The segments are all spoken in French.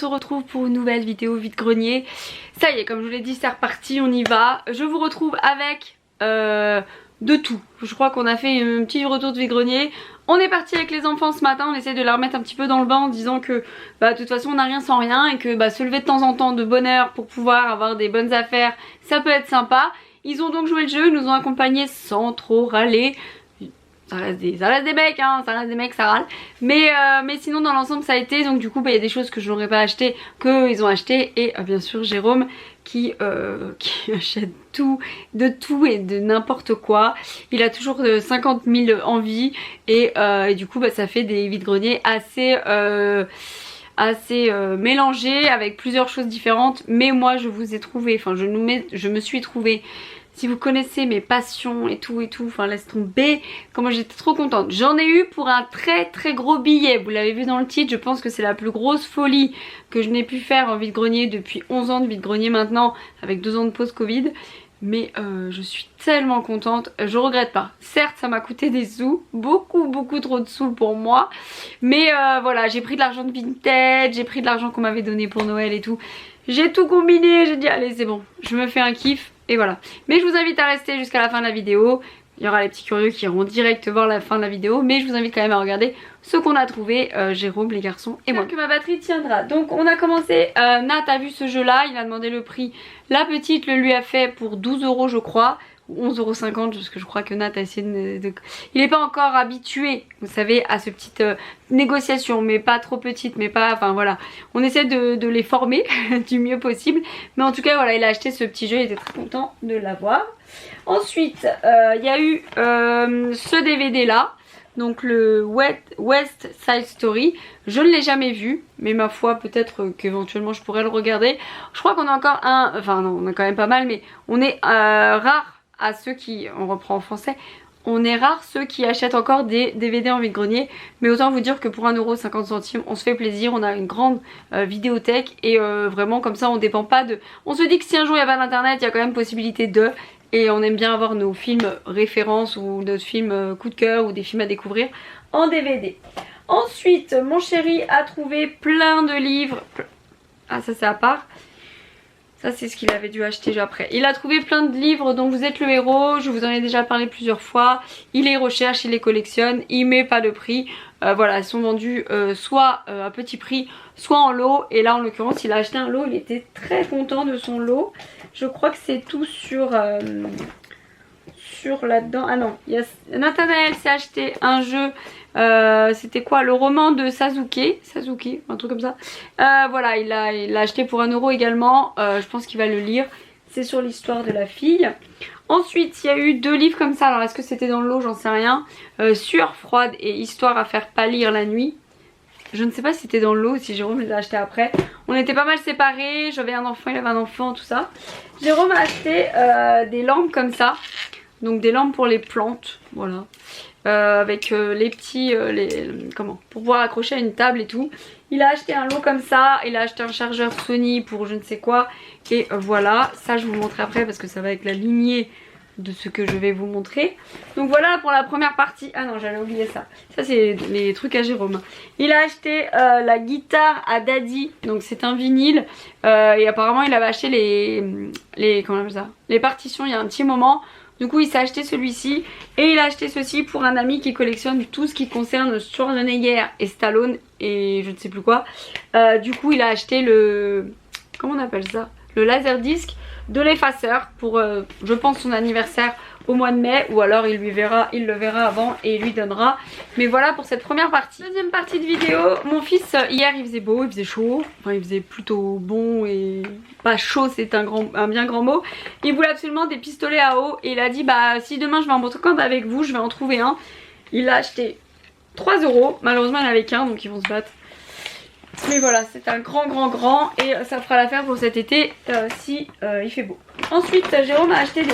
retrouve pour une nouvelle vidéo vide-grenier. Ça y est, comme je vous l'ai dit, c'est reparti, on y va. Je vous retrouve avec de tout. Je crois qu'on a fait un petit retour de vide-grenier. On est parti avec les enfants ce matin, on essaie de la remettre un petit peu dans le bain en disant que de toute façon on n'a rien sans rien et que se lever de temps en temps de bonne heure pour pouvoir avoir des bonnes affaires, ça peut être sympa. Ils ont donc joué le jeu, ils nous ont accompagnés sans trop râler. Ça reste des mecs, hein, ça reste des mecs, ça râle. Mais sinon dans l'ensemble ça a été, donc du coup il y a des choses que je n'aurais pas achetées, qu'eux ils ont acheté. Et bien sûr Jérôme qui achète tout, de tout et de n'importe quoi. Il a toujours 50 000 envies et du coup ça fait des vide-greniers assez mélangés avec plusieurs choses différentes. Mais moi je vous ai trouvé, enfin je me suis trouvé. Si vous connaissez mes passions et tout, enfin laisse tomber, comment j'étais trop contente. J'en ai eu pour un très gros billet, vous l'avez vu dans le titre, je pense que c'est la plus grosse folie que je n'ai pu faire en vide-grenier depuis 11 ans de vide-grenier maintenant, avec 2 ans de pause Covid. Mais je suis tellement contente, je regrette pas. Certes ça m'a coûté des sous, beaucoup trop de sous pour moi. Mais voilà, j'ai pris de l'argent de Vinted, j'ai pris de l'argent qu'on m'avait donné pour Noël et tout. J'ai tout combiné, j'ai dit allez c'est bon, je me fais un kiff. Et voilà. Mais je vous invite à rester jusqu'à la fin de la vidéo. Il y aura les petits curieux qui iront direct voir la fin de la vidéo. Mais je vous invite quand même à regarder ce qu'on a trouvé, Jérôme, les garçons et moi. Que ma batterie tiendra. Donc on a commencé, Nat a vu ce jeu là, il a demandé le prix. La petite le lui a fait pour 12 € je crois. 11,50 € parce que je crois que Nat a essayé de... Il n'est pas encore habitué, vous savez, à ce petite négociation, mais pas trop petite, mais pas... Enfin voilà, on essaie de les former du mieux possible. Mais en tout cas, voilà, il a acheté ce petit jeu, il était très content de l'avoir. Ensuite, il y a eu ce DVD là, donc le West Side Story. Je ne l'ai jamais vu, mais ma foi, peut-être qu'éventuellement je pourrais le regarder. Je crois qu'on a encore un... Enfin non, on a quand même pas mal, mais on est rare à ceux qui, on reprend en français, on est rare ceux qui achètent encore des DVD en vide-grenier. Mais autant vous dire que pour 1,50 €, on se fait plaisir, on a une grande vidéothèque. Et vraiment comme ça on dépend pas de... On se dit que si un jour il y a pas d'internet, il y a quand même possibilité de... Et on aime bien avoir nos films références ou notre film coup de cœur ou des films à découvrir en DVD. Ensuite mon chéri a trouvé plein de livres. Ah ça c'est à part. Ça c'est ce qu'il avait dû acheter après. Il a trouvé plein de livres dont vous êtes le héros. Je vous en ai déjà parlé plusieurs fois. Il les recherche, il les collectionne. Il met pas de prix. Voilà, elles sont vendues soit à petit prix, soit en lot. Et là en l'occurrence il a acheté un lot. Il était très content de son lot. Je crois que c'est tout sur là-dedans. Ah non, Nathanaël s'est acheté un jeu. C'était quoi, le roman de Sasuke, un truc comme ça. Voilà, il l'a acheté pour 1 € également. Je pense qu'il va le lire. C'est sur l'histoire de la fille. Ensuite il y a eu 2 livres comme ça. Alors est-ce que c'était dans le lot, j'en sais rien. Sueur froide et histoire à faire pâlir la nuit. Je ne sais pas si c'était dans le lot ou si Jérôme les a achetés après. On était pas mal séparés. J'avais un enfant, il avait un enfant, tout ça. Jérôme a acheté des lampes comme ça. Donc des lampes pour les plantes, voilà. Avec les petits, comment, pour pouvoir accrocher à une table et tout. Il a acheté un lot comme ça, il a acheté un chargeur Sony pour je ne sais quoi. Et voilà, ça je vous montrerai après parce que ça va avec la lignée de ce que je vais vous montrer. Donc voilà pour la première partie. Ah non, j'allais oublier ça. Ça c'est les trucs à Jérôme. Il a acheté la guitare à Daddy. Donc c'est un vinyle. Et apparemment il avait acheté comment on appelle ça, les partitions il y a un petit moment. Du coup il s'est acheté celui-ci. Et il a acheté ceci pour un ami qui collectionne tout ce qui concerne Schwarzenegger et Stallone et je ne sais plus quoi. Du coup il a acheté le... Comment on appelle ça, le laserdisc de l'effaceur pour je pense son anniversaire au mois de mai. Ou alors il le verra avant et il lui donnera. Mais voilà pour cette première partie. Deuxième partie de vidéo, mon fils hier il faisait beau, il faisait chaud. Enfin il faisait plutôt bon et pas chaud, c'est un bien grand mot. Il voulait absolument des pistolets à eau. Et il a dit bah si demain je vais en brocante avec vous, je vais en trouver un. Il l'a acheté 3 €. Malheureusement il n'y en avait qu'un donc ils vont se battre. Mais voilà, c'est un grand et ça fera l'affaire pour cet été si il fait beau. Ensuite Jérôme a acheté des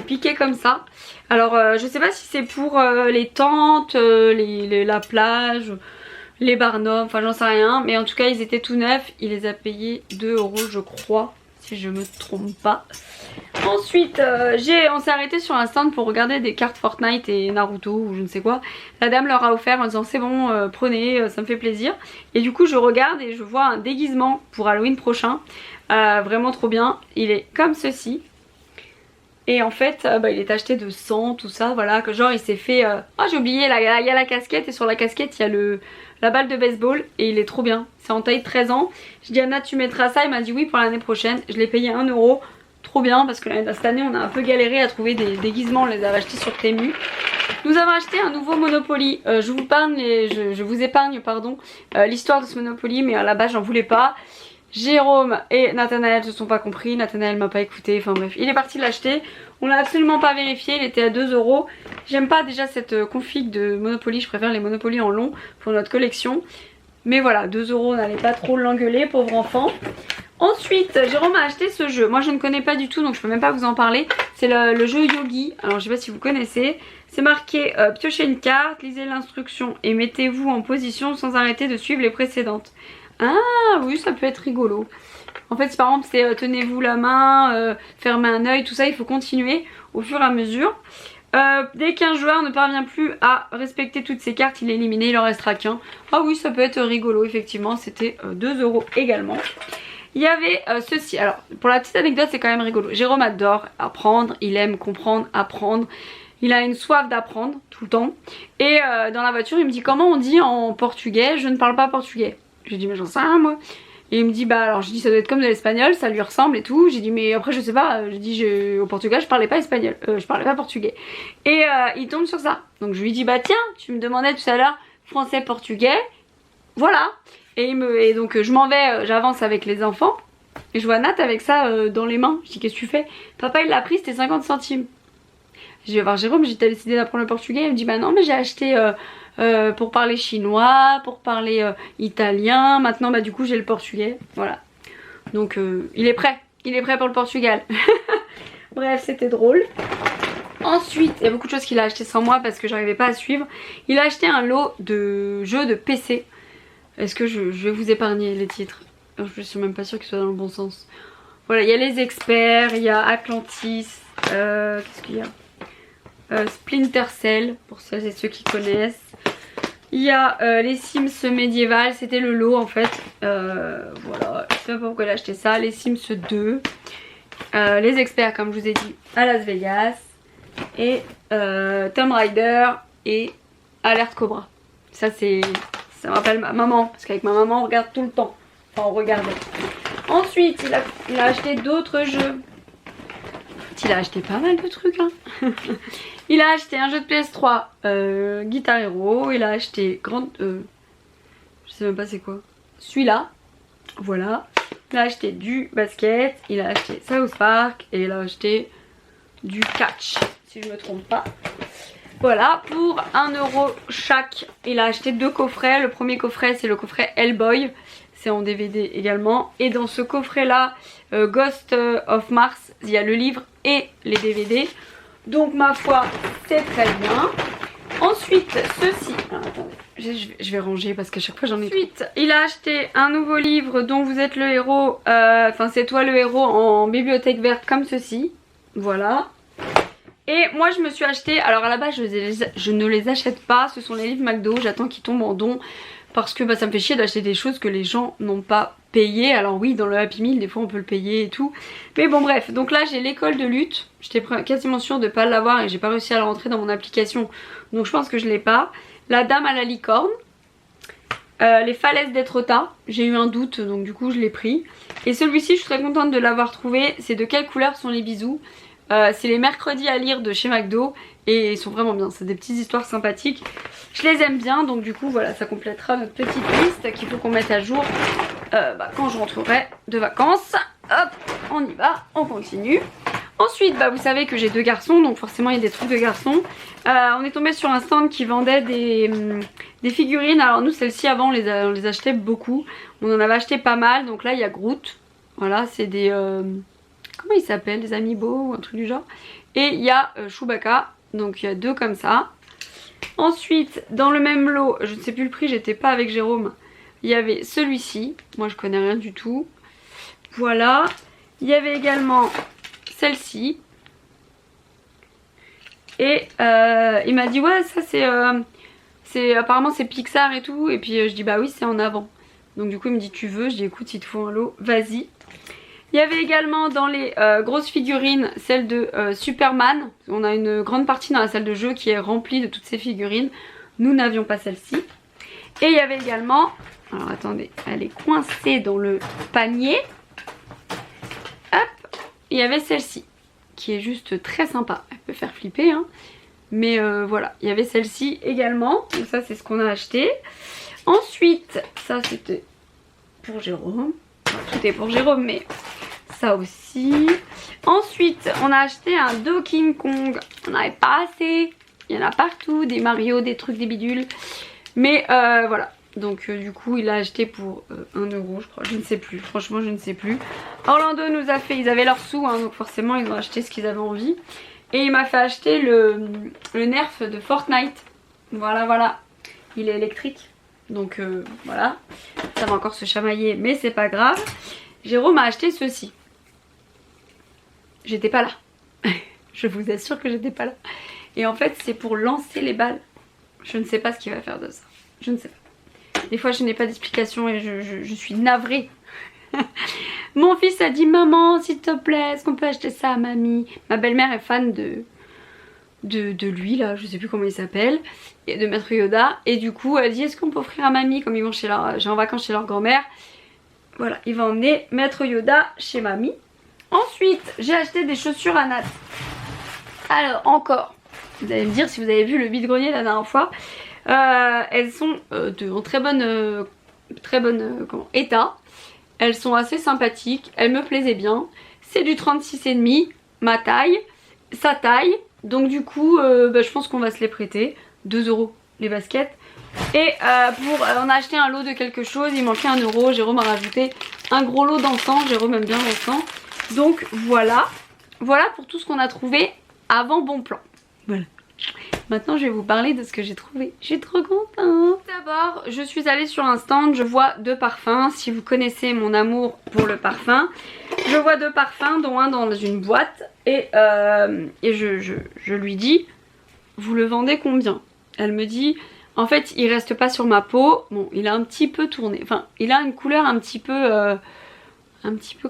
piquets comme ça. Alors je sais pas si c'est pour les tentes, la plage, les barnums, enfin j'en sais rien. Mais en tout cas ils étaient tout neufs, il les a payés 2 € je crois. si je me trompe pas. Ensuite on s'est arrêté sur un stand pour regarder des cartes Fortnite et Naruto ou je ne sais quoi. La dame leur a offert en disant c'est bon prenez, ça me fait plaisir. Et du coup je regarde et je vois un déguisement pour Halloween prochain, vraiment trop bien. Il est comme ceci. Et en fait il est acheté de sang, tout ça, voilà, que genre il s'est fait... Oh j'ai oublié, il y a la casquette et sur la casquette il y a la balle de baseball et il est trop bien. C'est en taille 13 ans. Je dis Anna tu mettras ça, il m'a dit oui pour l'année prochaine. Je l'ai payé 1 euro, trop bien parce que cette année on a un peu galéré à trouver des déguisements, on les a achetés sur Temu. Nous avons acheté un nouveau Monopoly, je vous épargne pardon l'histoire de ce Monopoly mais à la base j'en voulais pas. Jérôme et Nathanaël se sont pas compris, Nathanaël m'a pas écouté, enfin bref, il est parti l'acheter. On l'a absolument pas vérifié, il était à 2 euros. J'aime pas déjà cette config de Monopoly, je préfère les Monopoly en long pour notre collection. Mais voilà, 2 euros, on n'allait pas trop l'engueuler, pauvre enfant. Ensuite, Jérôme a acheté ce jeu. Moi je ne connais pas du tout donc je peux même pas vous en parler. C'est le jeu Yogi, alors je sais pas si vous connaissez. C'est marqué piochez une carte, lisez l'instruction et mettez-vous en position sans arrêter de suivre les précédentes. Ah oui, ça peut être rigolo. En fait par exemple c'est tenez-vous la main, fermez un œil, tout ça il faut continuer au fur et à mesure. Dès qu'un joueur ne parvient plus à respecter toutes ses cartes, il est éliminé, il en restera qu'un. Ah oui, ça peut être rigolo effectivement, c'était 2 euros également. Il y avait ceci, alors pour la petite anecdote c'est quand même rigolo. Jérôme adore apprendre, il aime comprendre, apprendre. Il a une soif d'apprendre tout le temps. Et dans la voiture il me dit comment on dit en portugais, je ne parle pas portugais. J'ai dit mais j'en sais rien moi. Et il me dit bah alors j'ai dit ça doit être comme de l'espagnol, ça lui ressemble et tout. J'ai dit mais après je sais pas, j'ai dit au Portugal je parlais pas espagnol, je parlais pas portugais. Et il tombe sur ça. Donc je lui dis bah tiens tu me demandais tout à l'heure français portugais, voilà. Et donc je m'en vais, j'avance avec les enfants. Et je vois Nat avec ça dans les mains. Je dis qu'est-ce que tu fais? Papa il l'a pris, c'était 50 centimes. Je vais voir Jérôme, j'ai dit t'as décidé d'apprendre le portugais? Il me dit bah non mais j'ai acheté pour parler chinois, pour parler italien. Maintenant bah du coup j'ai le portugais, voilà. Donc il est prêt pour le Portugal. Bref c'était drôle. Ensuite il y a beaucoup de choses qu'il a acheté sans moi parce que j'arrivais pas à suivre. Il a acheté un lot de jeux de PC. Est-ce que je vais vous épargner les titres? Je suis même pas sûre qu'ils soient dans le bon sens. Voilà, il y a les experts, il y a Atlantis, qu'est-ce qu'il y a? Splinter Cell pour celles et ceux qui connaissent. Il y a les Sims médiévales, c'était le lot en fait. Voilà, je sais pas pourquoi il a acheté ça. Les Sims 2, les experts comme je vous ai dit à Las Vegas, et Tomb Raider et Alerte Cobra. Ça me rappelle ma maman, parce qu'avec ma maman on regarde tout le temps. Enfin on regardait. Ensuite il a acheté d'autres jeux. Il a acheté pas mal de trucs hein. Il a acheté un jeu de PS3 Guitar Hero. Il a acheté je sais même pas c'est quoi, celui-là, voilà. Il a acheté du basket, il a acheté South Park et il a acheté du catch si je me trompe pas. Voilà, pour 1 euro chaque. Il a acheté 2 coffrets. Le premier coffret c'est le coffret Hellboy, c'est en DVD également. Et dans ce coffret là Ghost of Mars, il y a le livre et les DVD. Donc ma foi c'est très bien. Ensuite ceci, alors, attendez, je vais ranger parce qu'à chaque fois j'en ai. Ensuite il a acheté un nouveau livre dont vous êtes le héros, enfin c'est toi le héros, en bibliothèque verte comme ceci. Voilà. Et moi je me suis acheté, alors à la base je ne les achète pas, ce sont les livres McDo, j'attends qu'ils tombent en don. Parce que bah, ça me fait chier d'acheter des choses que les gens n'ont pas payé. Alors oui dans le Happy Meal des fois on peut le payer et tout. Mais bon bref, donc là j'ai l'école de lutte. J'étais quasiment sûre de ne pas l'avoir et j'ai pas réussi à la rentrer dans mon application. Donc je pense que je l'ai pas. La dame à la licorne. Les falaises d'Étretat. J'ai eu un doute donc du coup je l'ai pris. Et celui-ci je suis très contente de l'avoir trouvé. C'est de quelle couleur sont les bisous? C'est les mercredis à lire de chez McDo. Et ils sont vraiment bien, c'est des petites histoires sympathiques. Je les aime bien, donc du coup voilà, ça complétera notre petite liste qu'il faut qu'on mette à jour quand je rentrerai de vacances. Hop, on y va, on continue. Ensuite, vous savez que j'ai 2 garçons, donc forcément il y a des trucs de garçons. On est tombé sur un stand qui vendait des figurines. Alors nous, celles-ci avant, on les achetait beaucoup. On en avait acheté pas mal, donc là il y a Groot. Voilà, c'est des... comment ils s'appellent? Des Amiibo ou un truc du genre. Et il y a Chewbacca. Donc il y a 2 comme ça. Ensuite dans le même lot, je ne sais plus le prix, j'étais pas avec Jérôme. Il y avait celui-ci, moi je connais rien du tout. Voilà. Il y avait également celle-ci. Et il m'a dit ouais ça c'est apparemment c'est Pixar et tout. Et puis je dis bah oui c'est en avant. Donc du coup il me dit tu veux, je dis écoute s'il te faut un lot vas-y. Il y avait également dans les grosses figurines celle de Superman. On a une grande partie dans la salle de jeu qui est remplie de toutes ces figurines. Nous n'avions pas celle-ci. Et il y avait également, alors attendez, elle est coincée dans le panier. Hop, il y avait celle-ci qui est juste très sympa. Elle peut faire flipper hein. Mais voilà, il y avait celle-ci également. Donc ça c'est ce qu'on a acheté. Ensuite, ça c'était pour Jérôme. Enfin, tout est pour Jérôme mais ça aussi. Ensuite, on a acheté un Donkey Kong. On n'avait pas assez. Il y en a partout, des Mario, des trucs, des bidules. Mais voilà. Donc du coup, il a acheté pour 1 euro, je crois. Je ne sais plus. Franchement, je ne sais plus. Orlando nous a fait... Ils avaient leurs sous, hein, donc forcément, ils ont acheté ce qu'ils avaient envie. Et il m'a fait acheter le Nerf de Fortnite. Voilà, voilà. Il est électrique. Donc voilà. Ça va encore se chamailler, mais c'est pas grave. Jérôme a acheté ceci. J'étais pas là. Je vous assure que j'étais pas là. Et en fait c'est pour lancer les balles. Je ne sais pas ce qu'il va faire de ça. Je ne sais pas. Des fois je n'ai pas d'explication et je suis navrée. Mon fils a dit maman s'il te plaît est-ce qu'on peut acheter ça à mamie. Ma belle-mère est fan de lui là, je sais plus comment il s'appelle, et de Maître Yoda. Et du coup elle dit est-ce qu'on peut offrir à mamie comme ils vont chez leur, en vacances chez leur grand-mère. Voilà, il va emmener Maître Yoda chez mamie. Ensuite, j'ai acheté des chaussures à Nat. Alors, encore, vous allez me dire si vous avez vu le vide-grenier la dernière fois. Elles sont en très bon état. Elles sont assez sympathiques. Elles me plaisaient bien. C'est du 36,5, ma taille, sa taille. Donc du coup, je pense qu'on va se les prêter. 2 euros les baskets. Et on a acheté un lot de quelque chose. Il manquait 1 euro. Jérôme a rajouté un gros lot d'encens. Jérôme aime bien l'encens. Donc voilà, voilà pour tout ce qu'on a trouvé avant Bon Plan. Voilà. Maintenant je vais vous parler de ce que j'ai trouvé. Je suis trop contente. D'abord je suis allée sur un stand, je vois 2 parfums. Si vous connaissez mon amour pour le parfum, je vois 2 parfums dont un dans une boîte. Et je lui dis vous le vendez combien? Elle me dit en fait il reste pas sur ma peau. Bon il a un petit peu tourné, enfin il a une couleur un petit peu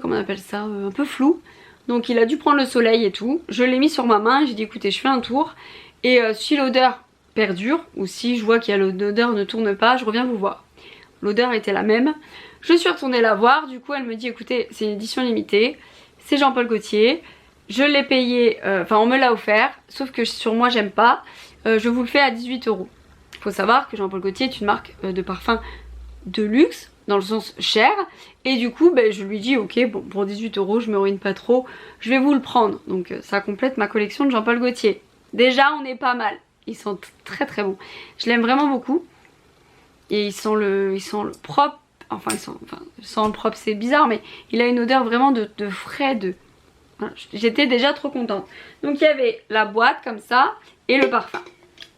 comment on appelle ça, un peu flou. Donc il a dû prendre le soleil et tout. Je l'ai mis sur ma main et j'ai dit écoutez je fais un tour. Et si l'odeur perdure ou si je vois que l'odeur ne tourne pas, je reviens vous voir. L'odeur était la même. Je suis retournée la voir, du coup elle me dit écoutez c'est une édition limitée, c'est Jean-Paul Gaultier. Je l'ai payé, enfin on me l'a offert, sauf que sur moi j'aime pas. Je vous le fais à 18 euros. Il faut savoir que Jean-Paul Gaultier est une marque de parfum de luxe, dans le sens cher. Et du coup je lui dis ok bon pour 18 euros je me ruine pas trop, je vais vous le prendre. Donc ça complète ma collection de Jean-Paul Gaultier. Déjà on est pas mal, ils sont très très bons. Je l'aime vraiment beaucoup. Et ils sont le propre, enfin ils sont le propre c'est bizarre mais il a une odeur vraiment de frais, de... Voilà, j'étais déjà trop contente. Donc il y avait la boîte comme ça et le parfum.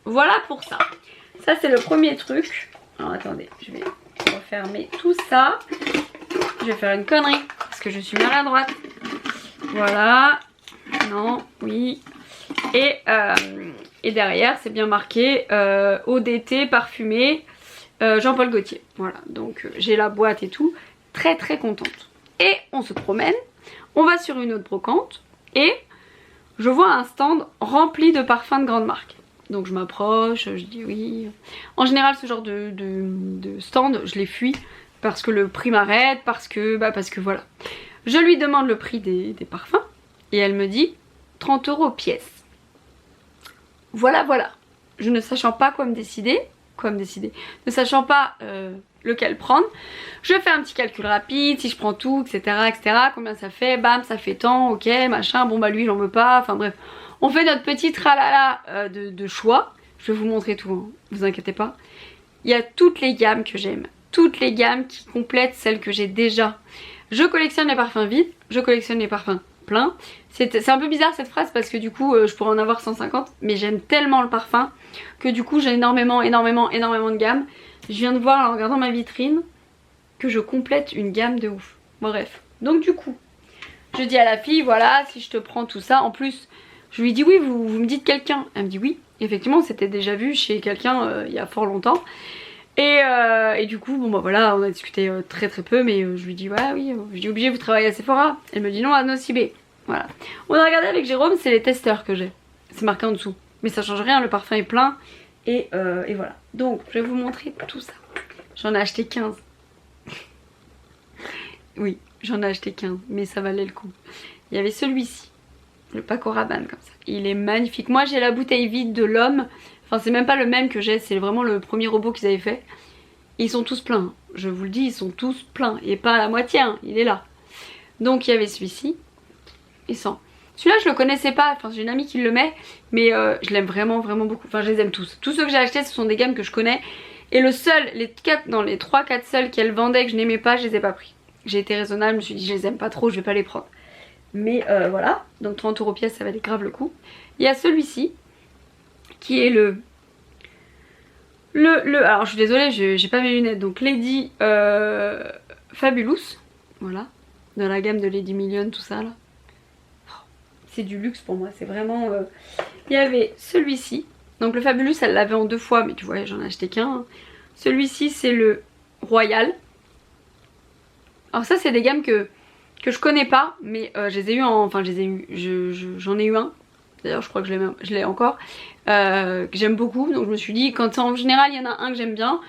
Voilà pour ça. Ça c'est le premier truc. Alors attendez, je vais refermer tout ça. Je vais faire une connerie parce que je suis maladroite. Voilà. Non, oui. Et derrière c'est bien marqué eau d'été parfumée Jean-Paul Gaultier. Voilà, donc j'ai la boîte et tout. Très très contente. Et on se promène. On va sur une autre brocante. Et je vois un stand rempli de parfums de grandes marques. Donc je m'approche, je dis oui. En général ce genre de stand je les fuis. Parce que le prix m'arrête, parce que voilà. Je lui demande le prix des parfums. Et elle me dit 30 euros pièce. Voilà, voilà. Je ne sachant pas quoi me décider. Ne sachant pas lequel prendre. Je fais un petit calcul rapide, si je prends tout, etc. Combien ça fait, bam, ça fait tant, ok, machin, bon bah lui j'en veux pas, enfin bref. On fait notre petit tralala de choix. Je vais vous montrer tout, hein, vous inquiétez pas. Il y a toutes les gammes que j'aime. Toutes les gammes qui complètent celles que j'ai déjà. Je collectionne les parfums vides, je collectionne les parfums pleins. C'est un peu bizarre cette phrase parce que du coup je pourrais en avoir 150, mais j'aime tellement le parfum que du coup j'ai énormément de gammes. Je viens de voir en regardant ma vitrine que je complète une gamme de ouf. Bref, donc du coup Je dis à la fille, voilà, si je te prends tout ça, en plus, je lui dis oui, vous me dites quelqu'un. Elle me dit oui, effectivement, on s'était déjà vu chez quelqu'un il y a fort longtemps. Et du coup, bon bah voilà, on a discuté très peu, mais je lui dis ouais, oui, je dis obligé, vous travaillez à Sephora. Elle me dit non, à Nocibé. Voilà. On a regardé avec Jérôme, c'est les testeurs que j'ai. C'est marqué en dessous. Mais ça change rien, le parfum est plein. Et voilà. Donc, je vais vous montrer tout ça. J'en ai acheté 15. Oui, j'en ai acheté 15, mais ça valait le coup. Il y avait celui-ci, le Paco Rabanne comme ça. Il est magnifique. Moi, j'ai la bouteille vide de l'homme. Enfin, c'est même pas le même que j'ai, c'est vraiment le premier robot qu'ils avaient fait. Ils sont tous pleins. Je vous le dis, ils sont tous pleins. Il est pas à la moitié, hein, il est là. Donc, il y avait celui-ci. Il sent. Celui-là, je le connaissais pas. Enfin, j'ai une amie qui le met, mais je l'aime vraiment beaucoup. Enfin, je les aime tous. Tous ceux que j'ai achetés, ce sont des gammes que je connais. Et le seul, les 3-4 seuls qu'elle vendait que je n'aimais pas, je les ai pas pris. J'ai été raisonnable, je me suis dit, je les aime pas trop, je vais pas les prendre. Mais voilà, donc 30 € pièce, ça valait grave le coup. Il y a celui-ci, qui est alors je suis désolée, j'ai pas mes lunettes, donc Lady Fabulous, voilà, dans la gamme de Lady Million, tout ça là. C'est du luxe pour moi, c'est vraiment... Il y avait celui-ci, donc le Fabulous elle l'avait en 2 fois, mais tu vois j'en ai acheté qu'un. Hein. Celui-ci c'est le Royal. Alors ça c'est des gammes que je connais pas, mais je les ai eu enfin je les ai eu, j'en ai eu un. D'ailleurs je crois que je l'ai encore, que j'aime beaucoup, donc je me suis dit quand en général il y en a un que j'aime bien,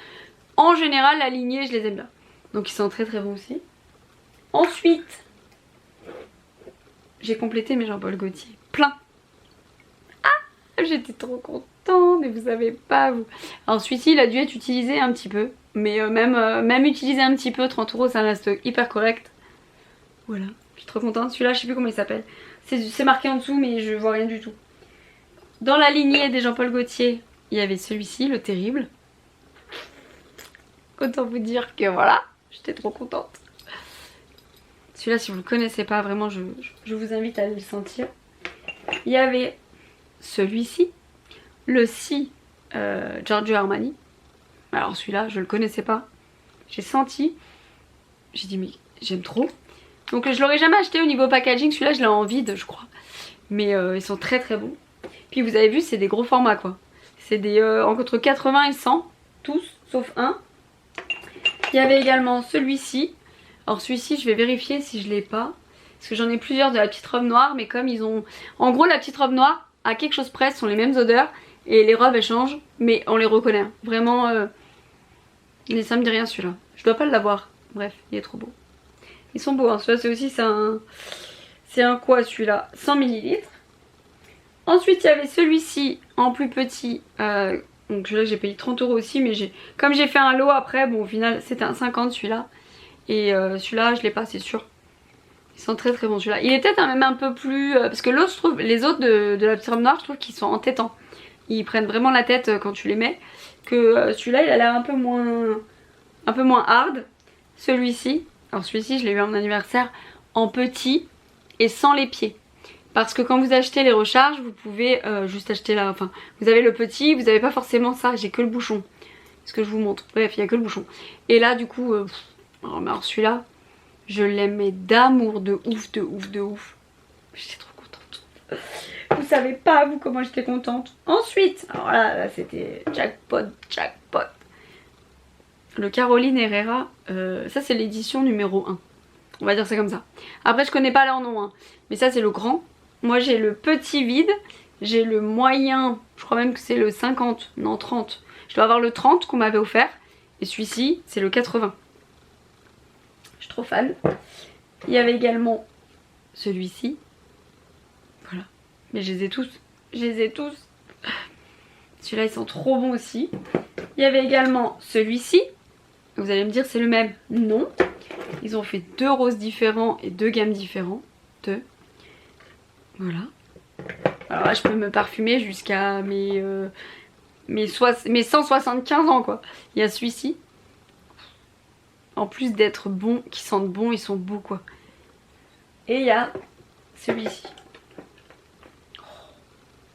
en général la lignée je les aime bien. Donc ils sont très bons aussi. Ensuite, j'ai complété mes Jean-Paul Gaultier, plein. Ah, j'étais trop contente, mais vous savez pas vous. Alors celui-ci il a dû être utilisé un petit peu, mais même utilisé un petit peu, 30 € ça reste hyper correct. Voilà, je suis trop contente. Celui-là, je sais plus comment il s'appelle. C'est marqué en dessous, mais je vois rien du tout. Dans la lignée des Jean-Paul Gaultier, il y avait celui-ci, le terrible. Autant vous dire que voilà, j'étais trop contente. Celui-là, si vous ne le connaissez pas, vraiment, je vous invite à aller le sentir. Il y avait celui-ci, le Si Giorgio Armani. Alors celui-là, je le connaissais pas. J'ai senti. J'ai dit, mais j'aime trop. Donc je l'aurais jamais acheté au niveau packaging, celui-là je l'ai en vide je crois. Mais ils sont très bons. Puis vous avez vu c'est des gros formats quoi. C'est des entre 80 et 100, tous sauf un. Il y avait également celui-ci. Alors celui-ci je vais vérifier si je l'ai pas. Parce que j'en ai plusieurs de la petite robe noire, mais comme ils ont... En gros la petite robe noire, à quelque chose près, ce sont les mêmes odeurs. Et les robes elles changent, mais on les reconnaît. Hein. Vraiment, mais ça me dit rien celui-là. Je dois pas l'avoir. Bref, il est trop beau. Ils sont beaux, hein. Celui-là c'est aussi, c'est un quoi celui-là, 100 ml. Ensuite il y avait celui-ci en plus petit, donc celui-là j'ai payé 30 € aussi, mais comme j'ai fait un lot après, bon au final c'était un 50 celui-là. Et celui-là je l'ai pas, c'est sûr. Ils sont très bons celui-là. Il est peut-être même un peu plus, parce que l'autre je trouve, les autres de la petite robe noire je trouve qu'ils sont entêtants. Ils prennent vraiment la tête quand tu les mets. Que celui-là il a l'air un peu moins hard. Celui-ci. Alors celui-ci je l'ai eu à mon anniversaire en petit et sans les pieds. Parce que quand vous achetez les recharges, vous pouvez juste acheter là, enfin vous avez le petit, vous n'avez pas forcément ça, j'ai que le bouchon. Ce que je vous montre, bref il n'y a que le bouchon. Et là du coup, alors celui-là, je l'aimais d'amour, de ouf. J'étais trop contente. Vous savez pas vous comment j'étais contente. Ensuite, alors là c'était jackpot. Le Caroline Herrera, ça c'est l'édition numéro 1. On va dire ça comme ça. Après je connais pas leur nom, hein. Mais ça c'est le grand. Moi j'ai le petit vide, j'ai le moyen, je crois même que c'est le 50, non 30. Je dois avoir le 30 qu'on m'avait offert. Et celui-ci c'est le 80. Je suis trop fan. Il y avait également celui-ci. Voilà. Mais je les ai tous. Celui-là ils sont trop bons aussi. Il y avait également celui-ci. Vous allez me dire c'est le même. Non. Ils ont fait 2 roses différents et 2 gammes différentes. Voilà. Alors là je peux me parfumer jusqu'à mes 175 ans quoi. Il y a celui-ci. En plus d'être bons, qui sentent bon, ils sont beaux quoi. Et il y a celui-ci.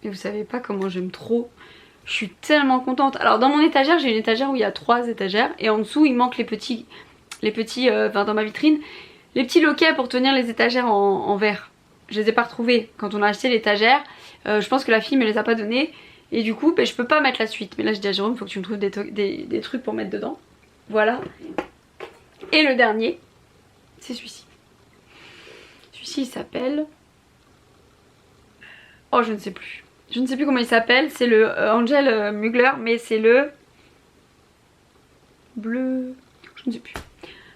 Et vous savez pas comment j'aime trop. Je suis tellement contente. Alors dans mon étagère, j'ai une étagère où il y a 3 étagères. Et en dessous, il manque les petits, enfin dans ma vitrine, les petits loquets pour tenir les étagères en verre. Je les ai pas retrouvés quand on a acheté l'étagère. Je pense que la fille me les a pas donnés. Et du coup, je peux pas mettre la suite. Mais là, je dis à Jérôme, il faut que tu me trouves des trucs pour mettre dedans. Voilà. Et le dernier, c'est celui-ci. Celui-ci, il s'appelle... Oh, je ne sais plus. Je ne sais plus comment il s'appelle. C'est le Angel Mugler, mais c'est le... bleu... Je ne sais plus.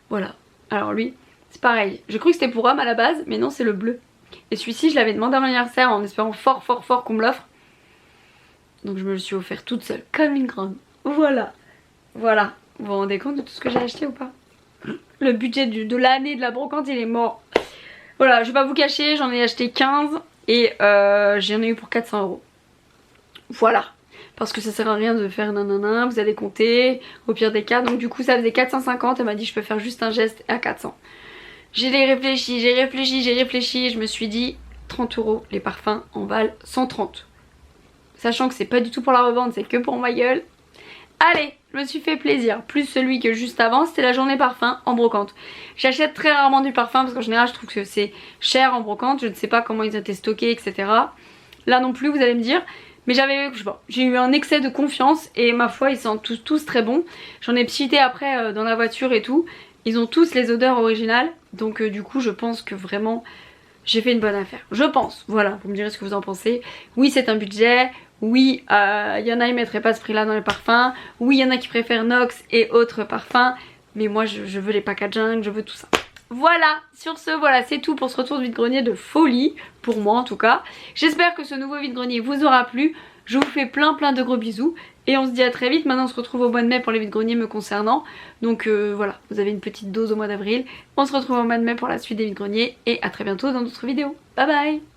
Voilà. Alors lui, c'est pareil. J'ai cru que c'était pour homme à la base, mais non, c'est le bleu. Et celui-ci, je l'avais demandé à mon anniversaire en espérant fort qu'on me l'offre. Donc je me le suis offert toute seule, comme une grande. Voilà. Voilà. Vous vous rendez compte de tout ce que j'ai acheté ou pas? Le budget de l'année de la brocante, il est mort. Voilà, je vais pas vous cacher, j'en ai acheté 15 et j'en ai eu pour 400 €. Voilà. Parce que ça sert à rien de faire nanana, vous allez compter, au pire des cas. Donc du coup ça faisait 450, elle m'a dit je peux faire juste un geste à 400. J'ai réfléchi, je me suis dit 30 € les parfums en valent 130. Sachant que c'est pas du tout pour la revente, c'est que pour ma gueule. Allez, je me suis fait plaisir. Plus celui que juste avant, c'était la journée parfum en brocante. J'achète très rarement du parfum parce qu'en général je trouve que c'est cher en brocante. Je ne sais pas comment ils ont été stockés, etc. Là non plus, vous allez me dire. Mais j'ai eu un excès de confiance et ma foi ils sentent tous très bons. J'en ai cité après dans la voiture et tout. Ils ont tous les odeurs originales. Donc du coup je pense que vraiment j'ai fait une bonne affaire. Je pense, voilà, vous me direz ce que vous en pensez. Oui c'est un budget, oui y en a ils mettraient pas ce prix là dans les parfums. Oui il y en a qui préfèrent Nox et autres parfums. Mais moi je veux les packaging, je veux tout ça. Voilà, sur ce, voilà, c'est tout pour ce retour de vide-grenier de folie, pour moi en tout cas. J'espère que ce nouveau vide-grenier vous aura plu. Je vous fais plein de gros bisous. Et on se dit à très vite. Maintenant on se retrouve au mois de mai pour les vide-greniers me concernant. Donc voilà, vous avez une petite dose au mois d'avril. On se retrouve au mois de mai pour la suite des vide-greniers. Et à très bientôt dans d'autres vidéos. Bye bye.